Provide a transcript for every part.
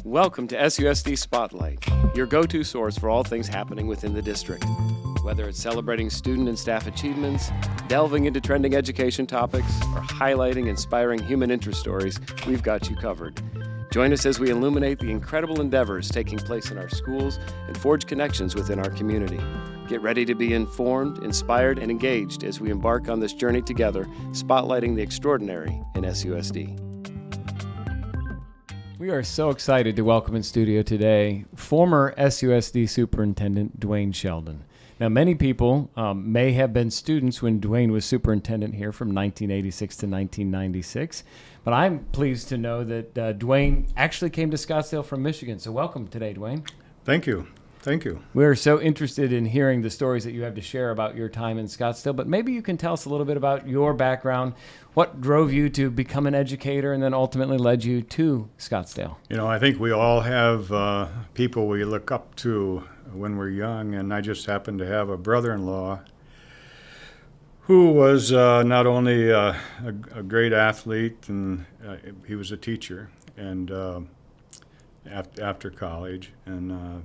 Welcome to SUSD Spotlight, your go-to source for all things happening within the district. Whether it's celebrating student and staff achievements, delving into trending education topics, or highlighting inspiring human interest stories, we've got you covered. Join us as we illuminate the incredible endeavors taking place in our schools and forge connections within our community. Get ready to be informed, inspired, and engaged as we embark on this journey together, spotlighting the extraordinary in SUSD. We are so excited to welcome in studio today former SUSD Superintendent Duane Sheldon. Now, many people may have been students when Duane was superintendent here from 1986 to 1996, but I'm pleased to know that Duane actually came to Scottsdale from Michigan. So welcome today, Duane. Thank you. Thank you. We're so interested in hearing the stories that you have to share about your time in Scottsdale, but maybe you can tell us a little bit about your background, what drove you to become an educator and then ultimately led you to Scottsdale. You know, I think we all have people we look up to when we're young, and I just happened to have a brother-in-law who was not only a great athlete, and he was a teacher and after college, and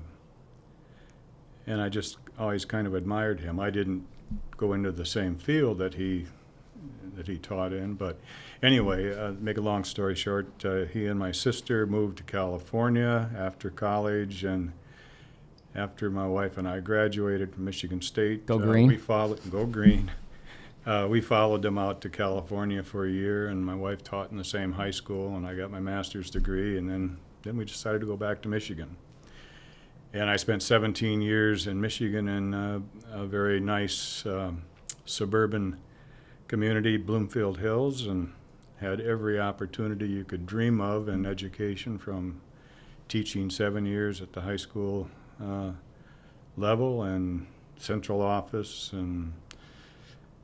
I just always kind of admired him. I didn't go into the same field that he taught in, but anyway, make a long story short, he and my sister moved to California after college, and after my wife and I graduated from Michigan State, Go Green. We followed them out to California for a year, and my wife taught in the same high school, and I got my master's degree, and then we decided to go back to Michigan. And I spent 17 years in Michigan in a very nice suburban community, Bloomfield Hills, and had every opportunity you could dream of in education, from teaching 7 years at the high school level and central office. And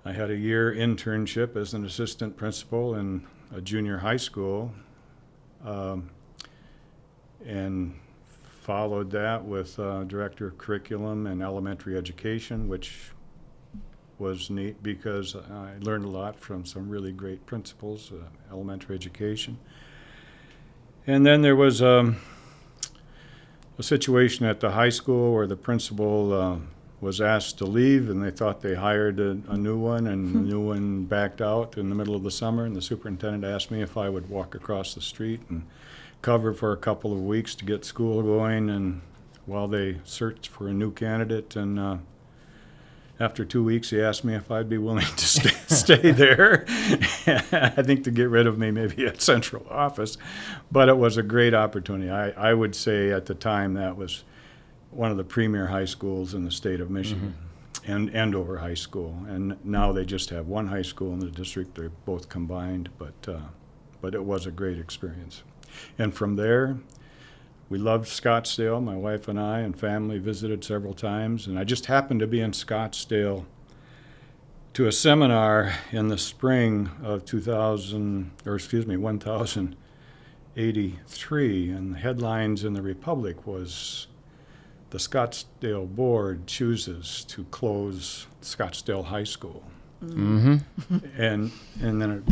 I had a year internship as an assistant principal in a junior high school, and followed that with director of curriculum and elementary education, which was neat because I learned a lot from some really great principals, elementary education. And then there was a situation at the high school where the principal was asked to leave, and they thought they hired a new one, and the new one backed out in the middle of the summer, and the superintendent asked me if I would walk across the street and cover for a couple of weeks to get school going, and while they searched for a new candidate. And after 2 weeks, he asked me if I'd be willing to stay there. I think to get rid of me maybe at central office, but it was a great opportunity. I would say at the time that was one of the premier high schools in the state of Michigan, and Andover High School. And now they just have one high school in the district. They're both combined, but it was a great experience. And from there, we loved Scottsdale. My wife and I and family visited several times, and I just happened to be in Scottsdale to a seminar in the spring of 1083, and the headlines in the Republic was, "The Scottsdale Board chooses to close Scottsdale High School." Mm-hmm. And then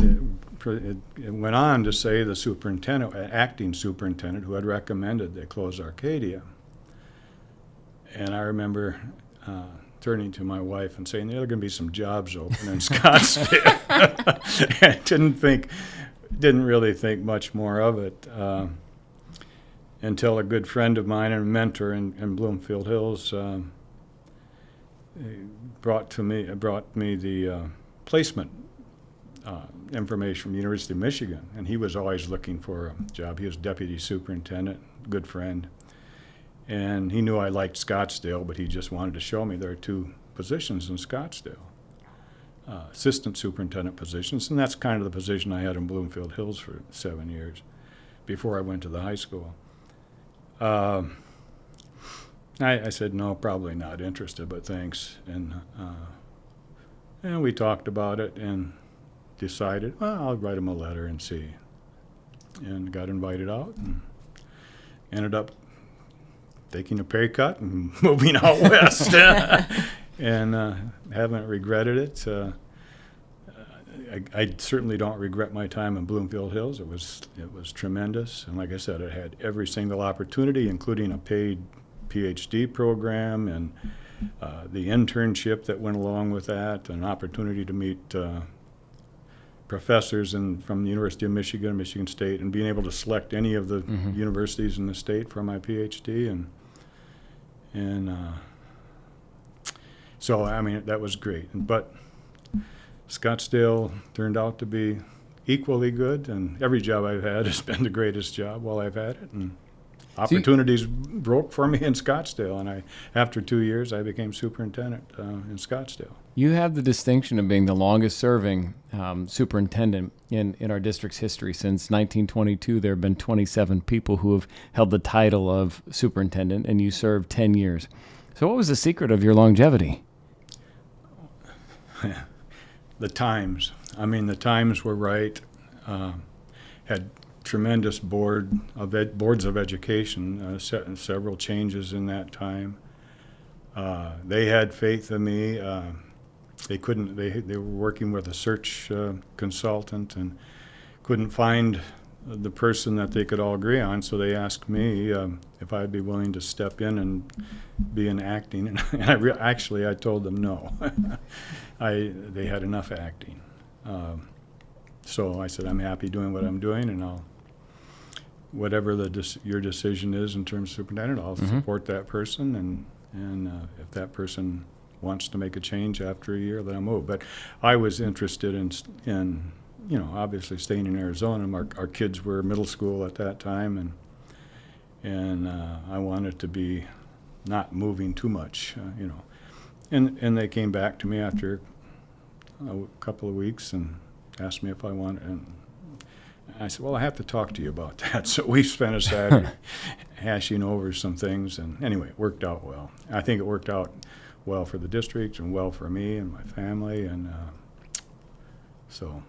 it went on to say the superintendent, acting superintendent, who had recommended they close Arcadia. And I remember turning to my wife and saying, "There are going to be some jobs open in Scottsdale." I didn't really think much more of it until a good friend of mine and a mentor in Bloomfield Hills brought me the placement information from the University of Michigan, and he was always looking for a job. He was deputy superintendent, good friend, and he knew I liked Scottsdale, but he just wanted to show me there are two positions in Scottsdale, assistant superintendent positions, and that's kind of the position I had in Bloomfield Hills for 7 years before I went to the high school. I said, no, probably not interested, but thanks. And we talked about it and decided, well, I'll write him a letter and see. And got invited out and ended up taking a pay cut and moving out west. And haven't regretted it. I certainly don't regret my time in Bloomfield Hills. It was tremendous, and like I said, it had every single opportunity, including a paid PhD program and the internship that went along with that, an opportunity to meet professors from the University of Michigan, Michigan State, and being able to select any of the universities in the state for my PhD, and so I mean that was great. But Scottsdale turned out to be equally good, and every job I've had has been the greatest job while I've had it. And opportunities broke for me in Scottsdale, and after 2 years, I became superintendent in Scottsdale. You have the distinction of being the longest-serving superintendent in our district's history. Since 1922, there have been 27 people who have held the title of superintendent, and you served 10 years. So what was the secret of your longevity? The times. I mean, the times were right. Had tremendous boards of education, several changes in that time. They had faith in me. They were working with a search consultant and couldn't find the person that they could all agree on, so they asked me if I'd be willing to step in and be in acting, and I told them no. They had enough acting. So I said, I'm happy doing what I'm doing, and whatever your decision is in terms of superintendent, I'll support that person, and if that person wants to make a change after a year, then I'll move. But I was interested in obviously staying in Arizona. Our kids were middle school at that time, and I wanted to be not moving too much, And they came back to me after a couple of weeks and asked me if I wanted, and I said, well, I have to talk to you about that. So we spent a Saturday hashing over some things, and anyway, it worked out well. I think it worked out well for the district and well for me and my family, and so.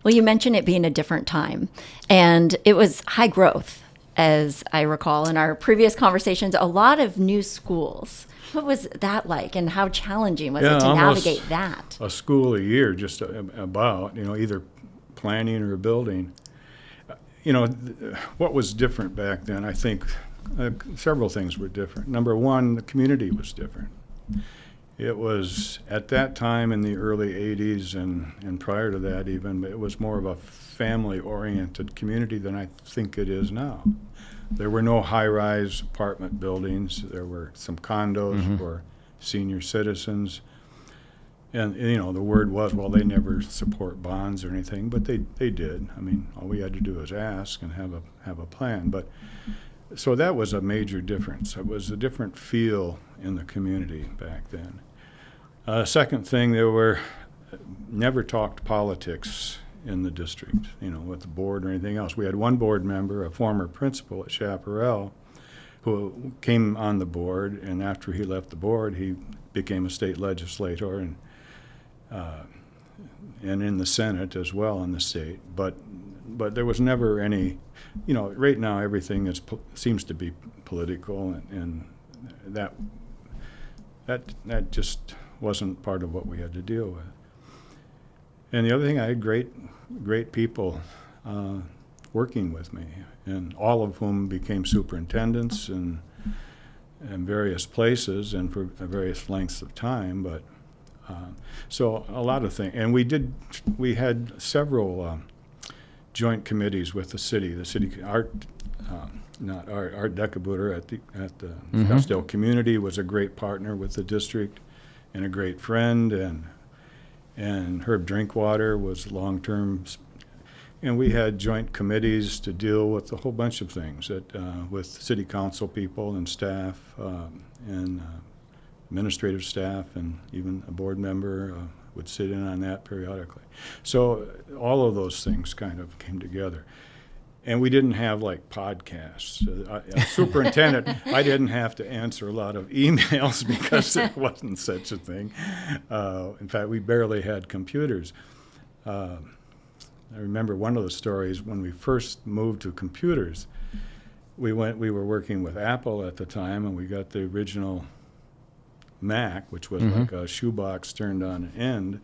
Well, you mentioned it being a different time, and it was high growth, as I recall in our previous conversations, a lot of new schools. What was that like, and how challenging was it to navigate that? A school a year, just about, either planning or building. What was different back then, I think several things were different. Number one, the community was different. It was, at that time in the early 80s and prior to that even, it was more of a family-oriented community than I think it is now. There were no high-rise apartment buildings. There were some condos for senior citizens. And, the word was, well, they never support bonds or anything, but they did. I mean, all we had to do was ask and have a plan. But so that was a major difference. It was a different feel in the community back then. Second thing, there were never talked politics in the district, with the board or anything else. We had one board member, a former principal at Chaparral, who came on the board, and after he left the board, he became a state legislator and in the Senate as well in the state. But there was never any, right now everything seems to be political, and that just wasn't part of what we had to deal with. And the other thing, I had great people working with me, and all of whom became superintendents in various places and for various lengths of time. But so a lot of things, and we had several joint committees with the city. The city art Decabuter at the Scottsdale community was a great partner with the district and a great friend, and Herb Drinkwater was long-term, and we had joint committees to deal with a whole bunch of things with city council people and staff and administrative staff, and even a board member would sit in on that periodically. So all of those things kind of came together. And we didn't have like podcasts. As superintendent, I didn't have to answer a lot of emails because there wasn't such a thing. In fact, we barely had computers. I remember one of the stories when we first moved to computers. We were working with Apple at the time, and we got the original Mac, which was like a shoebox turned on an end,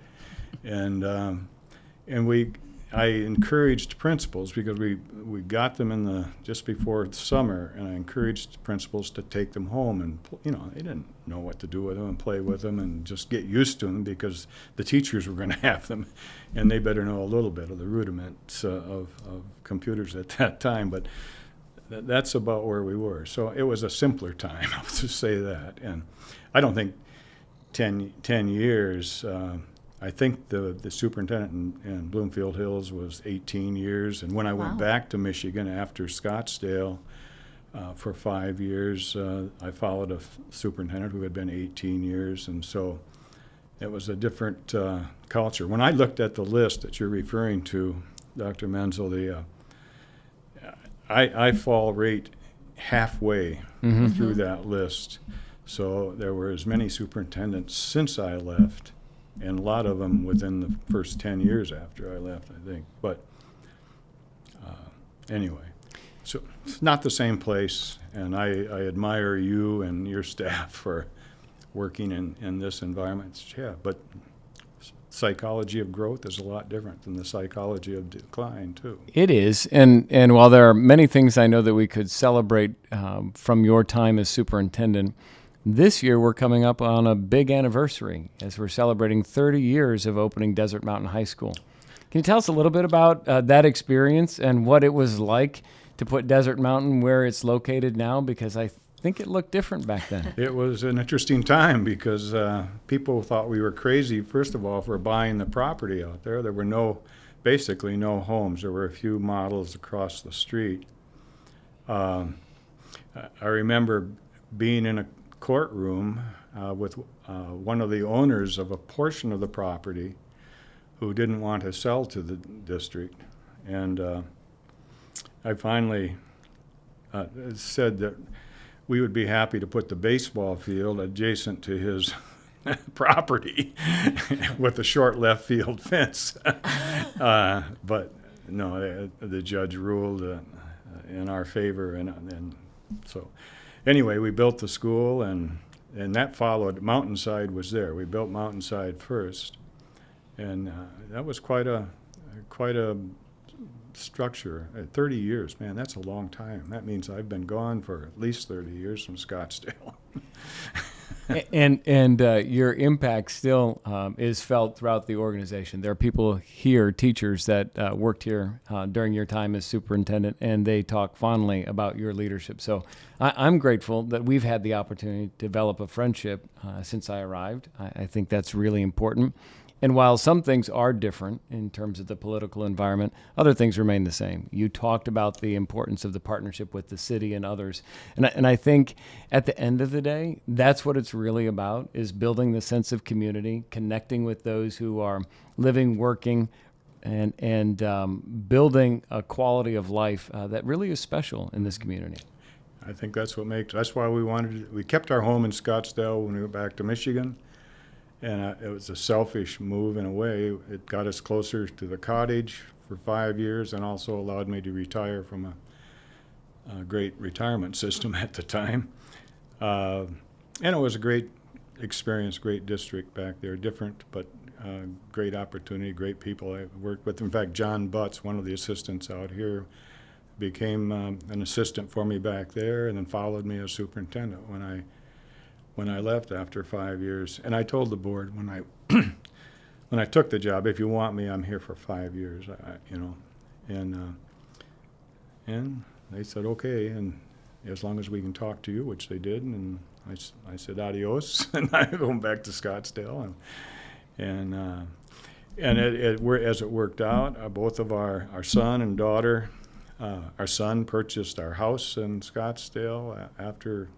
and And I encouraged principals, because we got them in just before summer, and I encouraged principals to take them home, and they didn't know what to do with them and play with them and just get used to them, because the teachers were going to have them, and they better know a little bit of the rudiments of computers at that time. But that's about where we were. So it was a simpler time, I'll just say that. And I don't think 10 years. I think the superintendent in Bloomfield Hills was 18 years. And when I went back to Michigan after Scottsdale for 5 years, I followed a superintendent who had been 18 years. And so it was a different culture. When I looked at the list that you're referring to, Dr. Menzel, I fall right halfway through that list. So there were as many superintendents since I left, and a lot of them within the first 10 years after I left, I think. But anyway, so it's not the same place, and I admire you and your staff for working in this environment. Yeah, but psychology of growth is a lot different than the psychology of decline, too. It is, and while there are many things I know that we could celebrate from your time as superintendent, this year we're coming up on a big anniversary as we're celebrating 30 years of opening Desert Mountain High School. Can you tell us a little bit about that experience and what it was like to put Desert Mountain where it's located now? Because I think it looked different back then. It was an interesting time because people thought we were crazy, first of all, for buying the property out there. There were basically no homes. There were a few models across the street. I remember being in a courtroom with one of the owners of a portion of the property who didn't want to sell to the district. And I finally said that we would be happy to put the baseball field adjacent to his property with a short left field fence. But no, the judge ruled in our favor. And so anyway, we built the school, and that followed. Mountainside was there. We built Mountainside first. And that was quite a structure. 30 years, man, that's a long time. That means I've been gone for at least 30 years from Scottsdale. and your impact still is felt throughout the organization. There are people here, teachers that worked here during your time as superintendent, and they talk fondly about your leadership. So I'm grateful that we've had the opportunity to develop a friendship since I arrived. I think that's really important. And while some things are different in terms of the political environment, other things remain the same. You talked about the importance of the partnership with the city and others. And I think at the end of the day, that's what it's really about, is building the sense of community, connecting with those who are living, working, and building a quality of life that really is special in this community. I think that's why we kept our home in Scottsdale when we went back to Michigan. And it was a selfish move in a way. It got us closer to the cottage for 5 years and also allowed me to retire from a great retirement system at the time. And it was a great experience, great district back there, different, but great opportunity, great people I worked with. In fact, John Butts, one of the assistants out here, became an assistant for me back there and then followed me as superintendent when I left after 5 years. And I told the board when I took the job, if you want me, I'm here for 5 years, and they said, okay, and as long as we can talk to you, which they did, and I said adios, and I'm going back to Scottsdale, and as it worked out, both of our son and daughter, our son purchased our house in Scottsdale after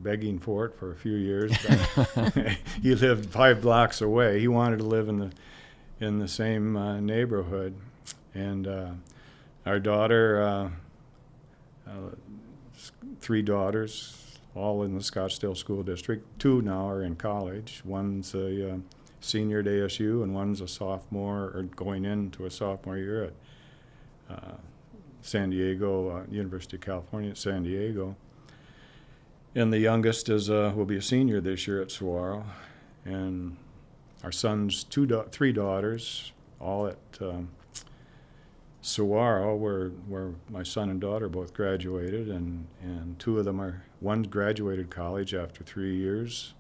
begging for it for a few years. He lived 5 blocks away. He wanted to live in the same neighborhood, and our daughter, 3 daughters, all in the Scottsdale School District. 2 now are in college. One's a senior at ASU, and one's a sophomore or going into a sophomore year at San Diego, University of California at San Diego. And the youngest will be a senior this year at Saguaro. And our son's three daughters, all at Saguaro, where my son and daughter both graduated, and two of them one graduated college after 3 years,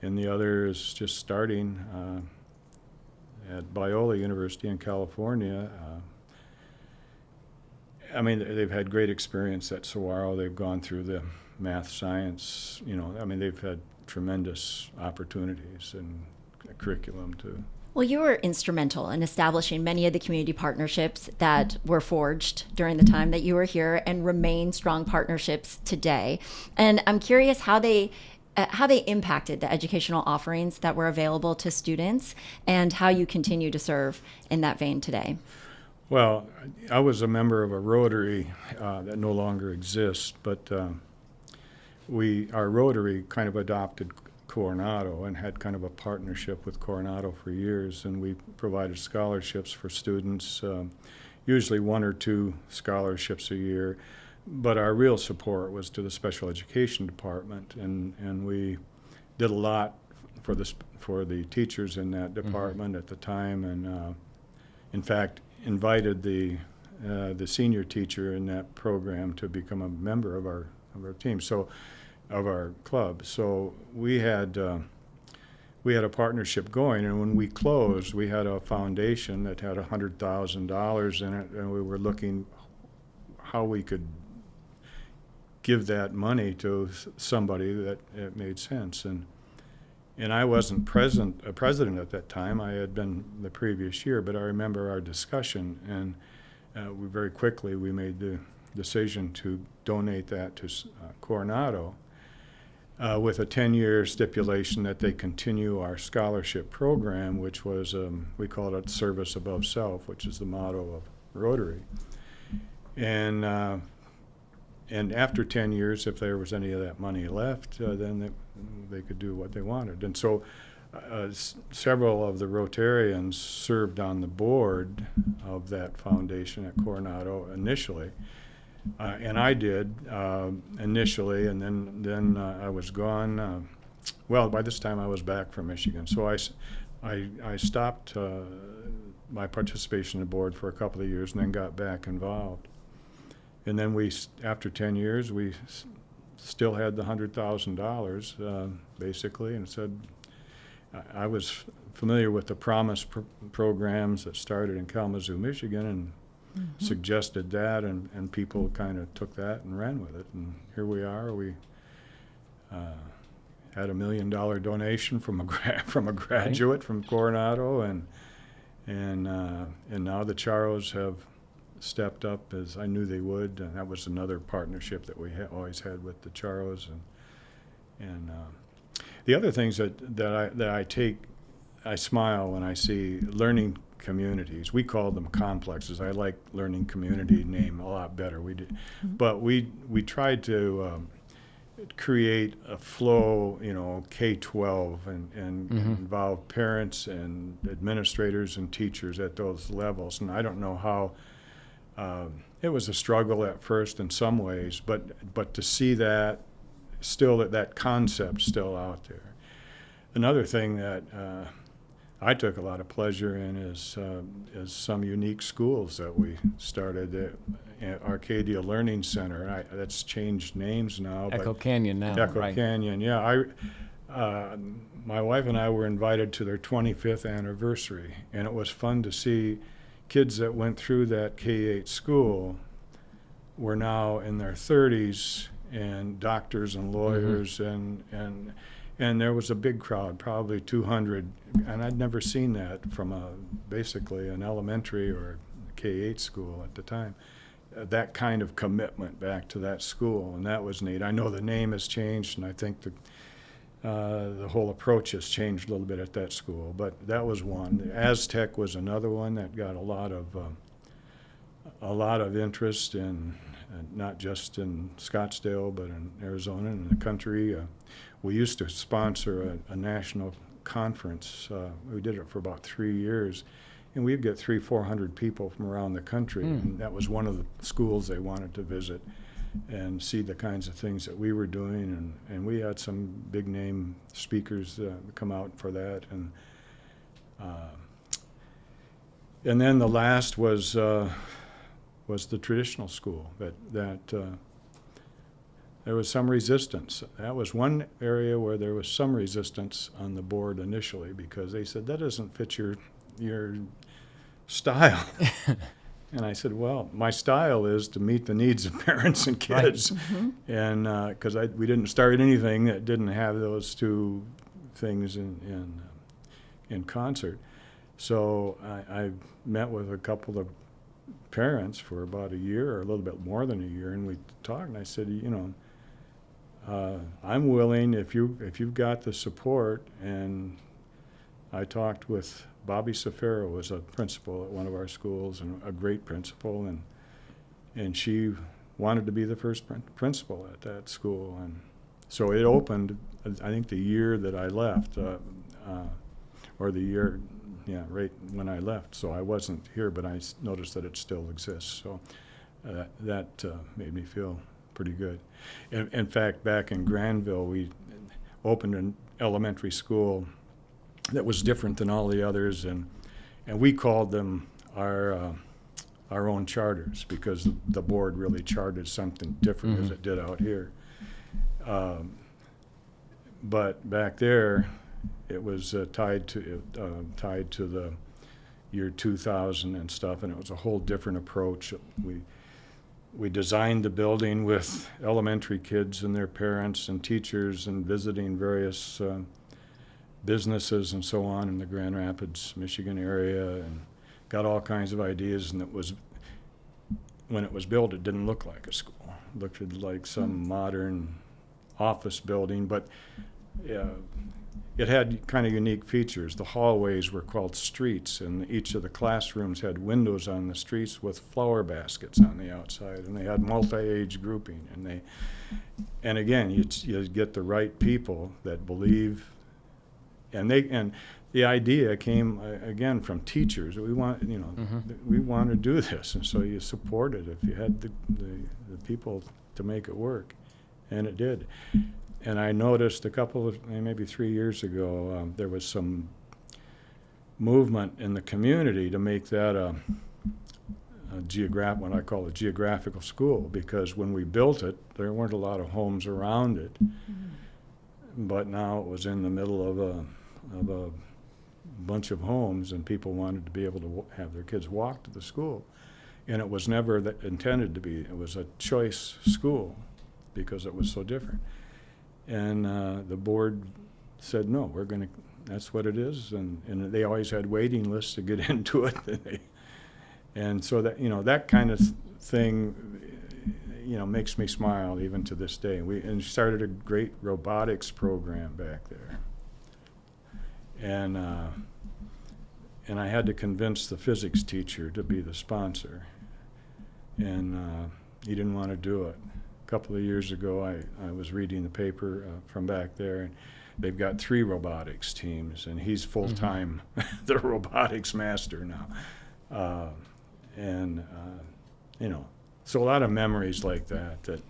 and the other is just starting at Biola University in California. I mean, they've had great experience at Saguaro. They've gone through the math, science, I mean, they've had tremendous opportunities and a curriculum too. Well, you were instrumental in establishing many of the community partnerships that were forged during the time that you were here and remain strong partnerships today. And I'm curious how they impacted the educational offerings that were available to students and how you continue to serve in that vein today. Well, I was a member of a Rotary that no longer exists, but our Rotary kind of adopted Coronado and had kind of a partnership with Coronado for years, and we provided scholarships for students, usually 1 or 2 scholarships a year. But our real support was to the special education department, and we did a lot for the teachers in that department at the time, and in fact invited the senior teacher in that program to become a member of our team. So. Of our club. So we had a partnership going, and when we closed, we had a foundation that had $100,000 in it, and we were looking how we could give that money to somebody that it made sense. And I wasn't a president at that time. I had been the previous year, but I remember our discussion, and we very quickly made the decision to donate that to Coronado. With a 10-year stipulation that they continue our scholarship program, which was, we called it Service Above Self, which is the motto of Rotary. And after 10 years, if there was any of that money left, then they could do what they wanted. And so several of the Rotarians served on the board of that foundation at Coronado initially. And I did initially, and then I was gone. Well, by this time I was back from Michigan, so I stopped my participation in the board for a couple of years, and then got back involved. And then after 10 years, we still had the $100,000 basically, and said I was familiar with the Promise programs that started in Kalamazoo, Michigan, and suggested that, and people kind of took that and ran with it, and here we are. We had $1 million donation from a graduate from Coronado, and now the Charros have stepped up as I knew they would, and that was another partnership that we always had with the Charros, and the other things that I smile when I see learning communities. We call them complexes. I like learning community name a lot better. We did, but we tried to create a flow, K-12, and involve parents and administrators and teachers at those levels. And I don't know how it was a struggle at first in some ways, but to see that concept still out there. Another thing that I took a lot of pleasure in is some unique schools that we started. Arcadia Learning Center, that's changed names now. Echo Canyon now. Echo right. Canyon, yeah. My wife and I were invited to their 25th anniversary, and it was fun to see kids that went through that K-8 school were now in their 30s and doctors and lawyers, and there was a big crowd, probably 200, and I'd never seen that from basically an elementary or K-8 school at the time. That kind of commitment back to that school, and that was neat. I know the name has changed, and I think the whole approach has changed a little bit at that school, but that was one. Aztec was another one that got a lot of interest in, not just in Scottsdale, but in Arizona and the country. We used to sponsor a national conference. We did it for about 3 years, and we'd get 300-400 people from around the country, and that was one of the schools they wanted to visit and see the kinds of things that we were doing, and we had some big name speakers come out for that, And then the last was the traditional school. That there was some resistance. That was one area where there was some resistance on the board initially, because they said that doesn't fit your style. And I said, well, my style is to meet the needs of parents and kids. Right. Mm-hmm. And because we didn't start anything that didn't have those two things in concert. So I met with a couple of parents for about a year, or a little bit more than a year, and we talked. And I said, I'm willing, if you've got the support. And I talked with Bobby Safaro, was a principal at one of our schools, and a great principal, and she wanted to be the first principal at that school. And so it opened, I think, the year that I left, or the year, right when I left. So I wasn't here, but I noticed that it still exists. So that made me feel pretty good. In fact, back in Granville, we opened an elementary school that was different than all the others, and we called them our own charters, because the board really charted something different, as it did out here. But back there, it was tied to the year 2000 and stuff, and it was a whole different approach. We designed the building with elementary kids and their parents and teachers, and visiting various businesses and so on in the Grand Rapids, Michigan area, and got all kinds of ideas. And when it was built, it didn't look like a school. It looked like some modern office building, but it had kind of unique features. The hallways were called streets, and each of the classrooms had windows on the streets with flower baskets on the outside, and they had multi-age grouping. And again, you get the right people that believe. And the idea came again from teachers. We want to do this, and so you support it if you had the people to make it work, and it did. And I noticed a couple of maybe 3 years ago, there was some movement in the community to make that what I call a geographical school, because when we built it, there weren't a lot of homes around it. But now it was in the middle of a bunch of homes, and people wanted to be able to have their kids walk to the school. And it was never intended to be. It was a choice school because it was so different. And the board said, no, that's what it is. And they always had waiting lists to get into it. And so that kind of thing, makes me smile even to this day. We started a great robotics program back there. And I had to convince the physics teacher to be the sponsor. And he didn't want to do it. A couple of years ago, I was reading the paper from back there, and they've got 3 robotics teams, and he's full-time the robotics master now. So a lot of memories like that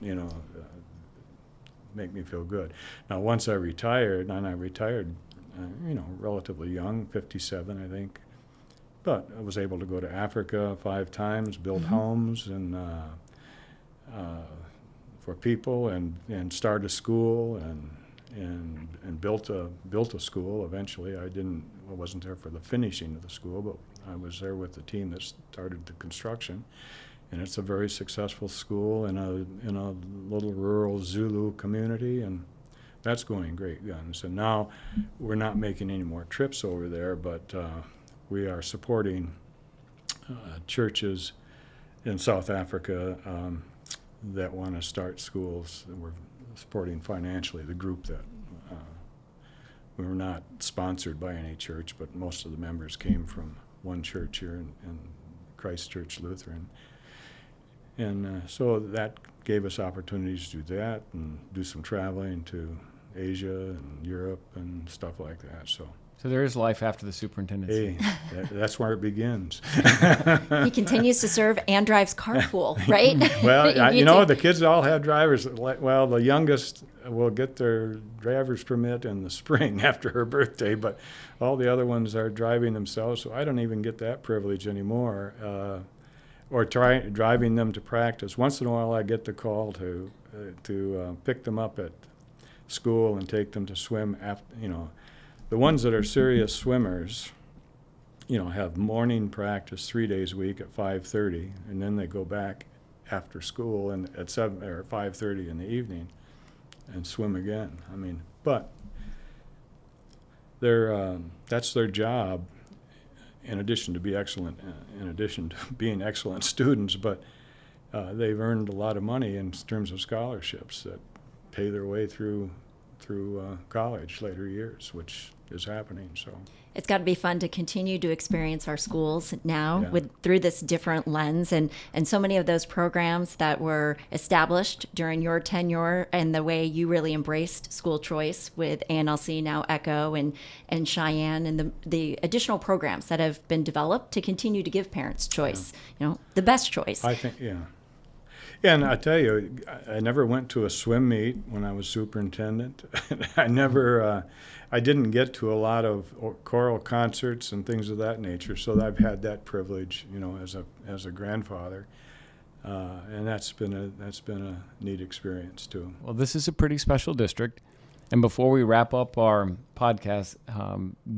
make me feel good. Now, once I retired, relatively young, 57, I think, but I was able to go to Africa 5 times, build homes and for people, and start a school, and built a school eventually. I wasn't there for the finishing of the school, but I was there with the team that started the construction, and it's a very successful school in a little rural Zulu community, and that's going great guns. And now we're not making any more trips over there, but we are supporting churches in South Africa that want to start schools. We're supporting financially the group that we were not sponsored by any church, but most of the members came from one church here in Christ Church Lutheran. And so that gave us opportunities to do that and do some traveling to Asia and Europe and stuff like that. So So there is life after the superintendency. Hey, that's where it begins. He continues to serve and drives carpool, right? Well, the kids all have drivers. Well, the youngest will get their driver's permit in the spring after her birthday, but all the other ones are driving themselves, so I don't even get that privilege anymore. Or driving them to practice. Once in a while I get the call to pick them up at school and take them to swim after, the ones that are serious swimmers, have morning practice 3 days a week at 5:30, and then they go back after school and at 7 or 5:30 in the evening and swim again. But that's their job. In addition to being excellent students, but they've earned a lot of money in terms of scholarships that pay their way through college later years, which is happening. So it's got to be fun to continue to experience our schools now through this different lens, and so many of those programs that were established during your tenure and the way you really embraced school choice with ANLC, now ECHO, and Cheyenne, and the additional programs that have been developed to continue to give parents choice, the best choice. I think, and I tell you, I never went to a swim meet when I was superintendent. I didn't get to a lot of choral concerts and things of that nature, so I've had that privilege, as a grandfather, and that's been a neat experience too. Well, this is a pretty special district, and before we wrap up our podcast,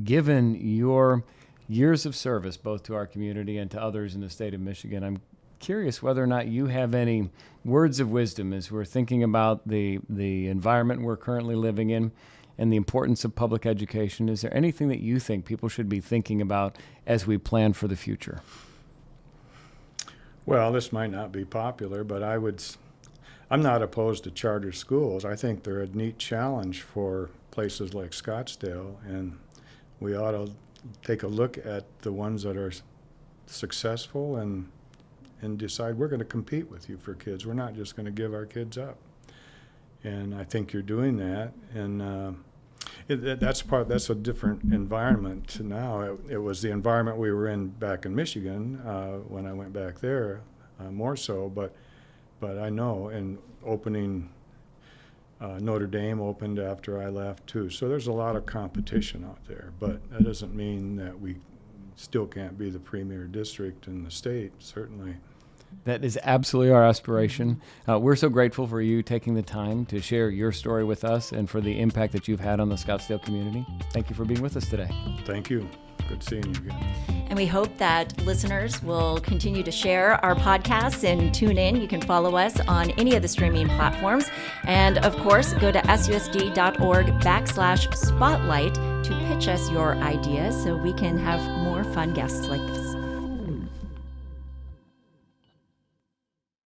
given your years of service both to our community and to others in the state of Michigan, I'm curious whether or not you have any words of wisdom as we're thinking about the environment we're currently living in and the importance of public education. Is there anything that you think people should be thinking about as we plan for the future? Well, this might not be popular, but I'm not opposed to charter schools. I think they're a neat challenge for places like Scottsdale, and we ought to take a look at the ones that are successful and decide we're going to compete with you for kids. We're not just going to give our kids up. And I think you're doing that. And that's a different environment now. It was the environment we were in back in Michigan when I went back there, more so. But I know, and opening Notre Dame opened after I left too. So there's a lot of competition out there. But that doesn't mean that we still can't be the premier district in the state, certainly. That is absolutely our aspiration. We're so grateful for you taking the time to share your story with us and for the impact that you've had on the Scottsdale community. Thank you for being with us today. Thank you. Good seeing you again. And we hope that listeners will continue to share our podcasts and tune in. You can follow us on any of the streaming platforms. And of course, go to susd.org/spotlight to pitch us your ideas so we can have more fun guests like this.